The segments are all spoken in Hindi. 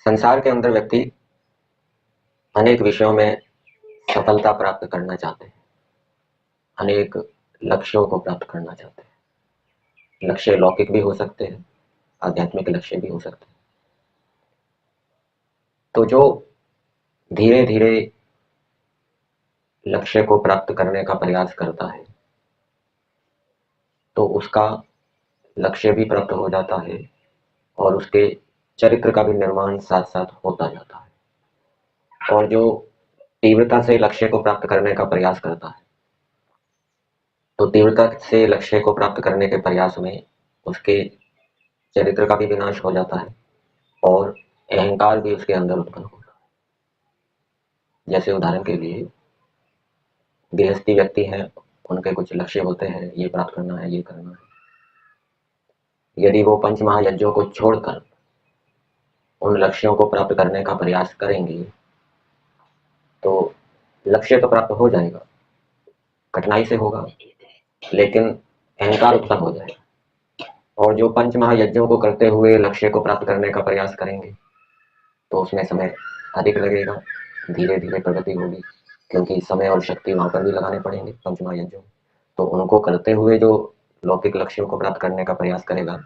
संसार के अंदर व्यक्ति अनेक विषयों में सफलता प्राप्त करना चाहते हैं, अनेक लक्ष्यों को प्राप्त करना चाहते हैं। लक्ष्य लौकिक भी हो सकते हैं, आध्यात्मिक लक्ष्य भी हो सकते हैं। तो जो धीरे धीरे लक्ष्य को प्राप्त करने का प्रयास करता है, तो उसका लक्ष्य भी प्राप्त हो जाता है और उसके चरित्र का भी निर्माण साथ साथ होता जाता है। और जो तीव्रता से लक्ष्य को प्राप्त करने का प्रयास करता है, तो तीव्रता से लक्ष्य को प्राप्त करने के प्रयास में उसके चरित्र का भी विनाश हो जाता है और अहंकार भी उसके अंदर उत्पन्न होता है। जैसे उदाहरण के लिए गृहस्थी व्यक्ति हैं, उनके कुछ लक्ष्य होते हैं, ये प्राप्त करना है, ये करना है। यदि वो पंच महायज्ञों को छोड़कर उन लक्ष्यों को प्राप्त करने का प्रयास करेंगे, तो लक्ष्य तो प्राप्त हो जाएगा, कठिनाई से होगा, लेकिन अहंकार उत्पन्न हो जाएगा। और जो पंच महायज्ञों को करते हुए लक्ष्य को प्राप्त करने का प्रयास करेंगे, तो उसमें समय अधिक लगेगा, धीरे धीरे प्रगति होगी, क्योंकि समय और शक्ति वहां पर भी लगाने पड़ेंगे पंच महायज्ञों। तो उनको करते हुए जो लौकिक लक्ष्यों को प्राप्त करने का प्रयास करेगा,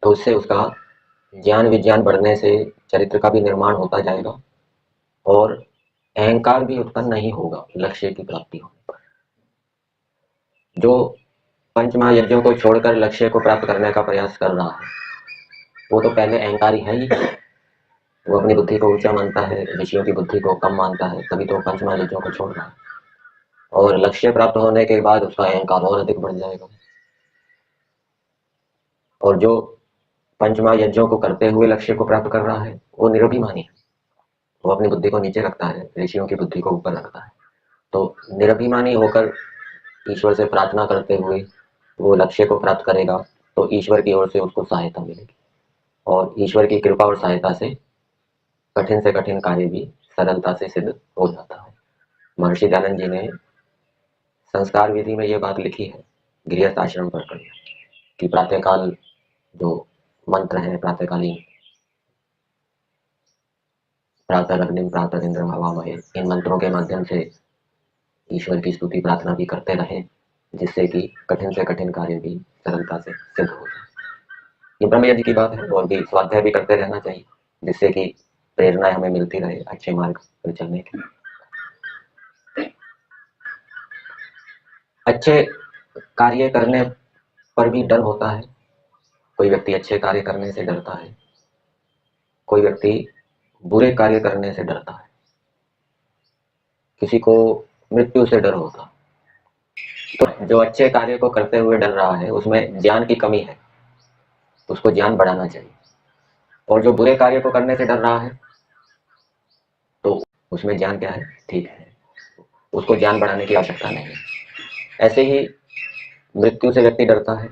तो उससे उसका ज्ञान विज्ञान बढ़ने से चरित्र का भी निर्माण होता जाएगा और अहंकार भी उत्पन्न नहीं होगा लक्ष्य की प्राप्ति होने पर। जो पंच महायज्ञों को छोड़कर लक्ष्य को प्राप्त करने का प्रयास कर रहा है, वो तो पहले अहंकारी है ही। वो अपनी बुद्धि को ऊंचा मानता है, ऋषियों की बुद्धि को कम मानता है, तभी तो पंच महायज्ञों को छोड़ रहा है। और लक्ष्य प्राप्त होने के बाद उसका अहंकार और अधिक बढ़ जाएगा। और जो पंच महायज्ञों को करते हुए लक्ष्य को प्राप्त कर रहा है, वो निरभिमानी है। वो अपनी बुद्धि को नीचे रखता है, ऋषियों की बुद्धि को ऊपर रखता है। तो निरभिमानी होकर ईश्वर से प्रार्थना करते हुए वो लक्ष्य को प्राप्त करेगा, तो ईश्वर की ओर से उसको सहायता मिलेगी। और ईश्वर की कृपा और सहायता से कठिन कार्य भी सरलता से सिद्ध हो जाता है। महर्षि दयानंद जी ने संस्कार विधि में ये बात लिखी है, गृहस्थ आश्रम पर कि प्रातःकाल जो मंत्र है, प्रातःकालीन प्रातः अग्निम प्रातः इंद्र हवामहे, इन मंत्रों के माध्यम से ईश्वर की स्तुति प्रार्थना भी करते रहें, जिससे कि कठिन से कठिन कार्य भी सरलता से सिद्ध हो जाए। ये ब्रह्म यज्ञ की बात है, और भी स्वाध्याय भी करते रहना चाहिए, जिससे कि प्रेरणाएं हमें मिलती रहे अच्छे मार्ग पर चलने की। अच्छे कार्य करने पर भी डर होता है। कोई व्यक्ति अच्छे कार्य करने से डरता है, कोई व्यक्ति बुरे कार्य करने से डरता है, किसी को मृत्यु से डर होता है। तो जो अच्छे कार्य को करते हुए डर रहा है, उसमें ज्ञान की कमी है, उसको ज्ञान बढ़ाना चाहिए। और जो बुरे कार्य को करने से डर रहा है, तो उसमें ज्ञान क्या है, ठीक है, उसको ज्ञान बढ़ाने की आवश्यकता नहीं है। ऐसे ही मृत्यु से व्यक्ति डरता है,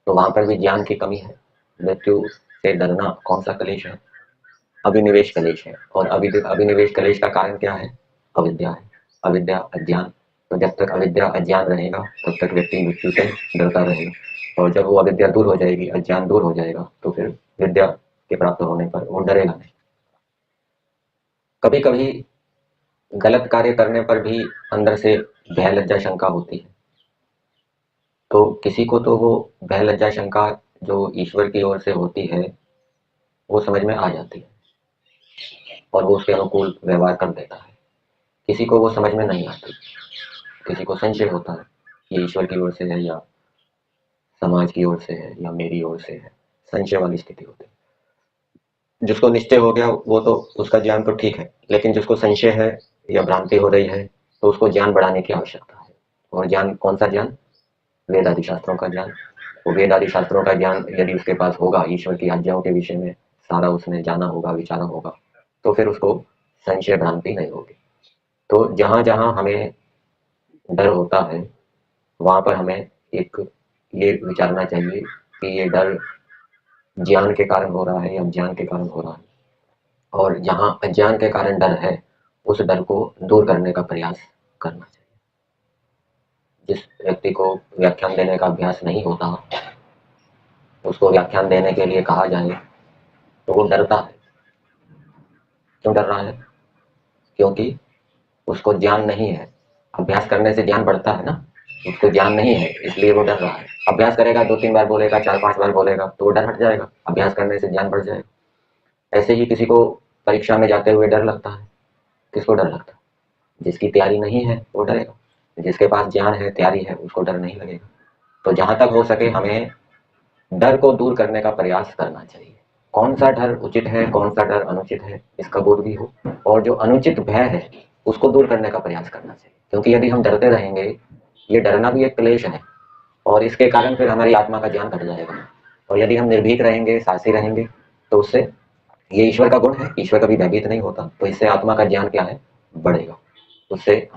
तो वहां पर भी ज्ञान की कमी है। मृत्यु से डरना कौन सा कलेश है? अभिनिवेश कलेश है। और अभिनिवेश कलेश का कारण क्या है? अविद्या है, अविद्या अज्ञान। तो जब तक अविद्या अज्ञान रहेगा, तब तक व्यक्ति मृत्यु से डरता रहेगा। और जब वो अविद्या दूर हो जाएगी, अज्ञान दूर हो जाएगा, तो फिर विद्या के प्राप्त होने पर वो डरेगा नहीं। कभी कभी गलत कार्य करने पर भी अंदर से भय लज्जा शंका होती है। तो किसी को तो वो भय लज्जा शंका जो ईश्वर की ओर से होती है, वो समझ में आ जाती है और वो उसके अनुकूल व्यवहार कर देता है। किसी को वो समझ में नहीं आती, किसी को संशय होता है, ये ईश्वर की ओर से है या समाज की ओर से है या मेरी ओर से है। संशय वाली स्थिति होती है। जिसको निश्चय हो गया, वो तो उसका ज्ञान तो ठीक है, लेकिन जिसको संशय है या भ्रांति हो रही है, तो उसको ज्ञान बढ़ाने की आवश्यकता है। और ज्ञान कौन सा ज्ञान? वेद आदि शास्त्रों का ज्ञान। वो वेद आदि शास्त्रों का ज्ञान यदि उसके पास होगा, ईश्वर की आज्ञाओं के विषय में सारा उसने जाना होगा, विचारा होगा, तो फिर उसको संशय भ्रांति नहीं होगी। तो जहां जहां हमें डर होता है, वहां पर हमें एक ये विचारना चाहिए कि ये डर ज्ञान के कारण हो रहा है या अज्ञान के कारण हो रहा है। और जहां अज्ञान के कारण डर है, उस डर को दूर करने का प्रयास करना चाहिए। जिस व्यक्ति को व्याख्यान देने का अभ्यास नहीं होता, उसको व्याख्यान देने के लिए कहा जाए, तो वो डरता है। क्यों डर रहा है? क्योंकि उसको ज्ञान नहीं है। अभ्यास करने से ज्ञान बढ़ता है ना, उसको ज्ञान नहीं है इसलिए वो डर रहा है। अभ्यास करेगा, 2-3 बार बोलेगा, 4-5 बार बोलेगा तो वो डर हट जाएगा, अभ्यास करने से ज्ञान बढ़ जाएगा। ऐसे ही किसी को परीक्षा में जाते हुए डर लगता है। किसको डर लगता है? जिसकी तैयारी नहीं है वो डरेगा, जिसके पास ज्ञान है, तैयारी है, उसको डर नहीं लगेगा। तो जहां तक हो सके हमें डर को दूर करने का प्रयास करना चाहिए। कौन सा डर उचित है, कौन सा डर अनुचित है, इसका बोध भी हो। और जो अनुचित भय है उसको दूर करने का प्रयास करना चाहिए, क्योंकि यदि हम डरते रहेंगे, ये डरना भी एक क्लेश है और इसके कारण फिर हमारी आत्मा का ज्ञान घट जाएगा। और यदि हम निर्भीक रहेंगे, साहसी रहेंगे, तो उससे, ये ईश्वर का गुण है, ईश्वर कभी भयभीत नहीं होता, तो इससे आत्मा का ज्ञान क्या है, बढ़ेगा। उससे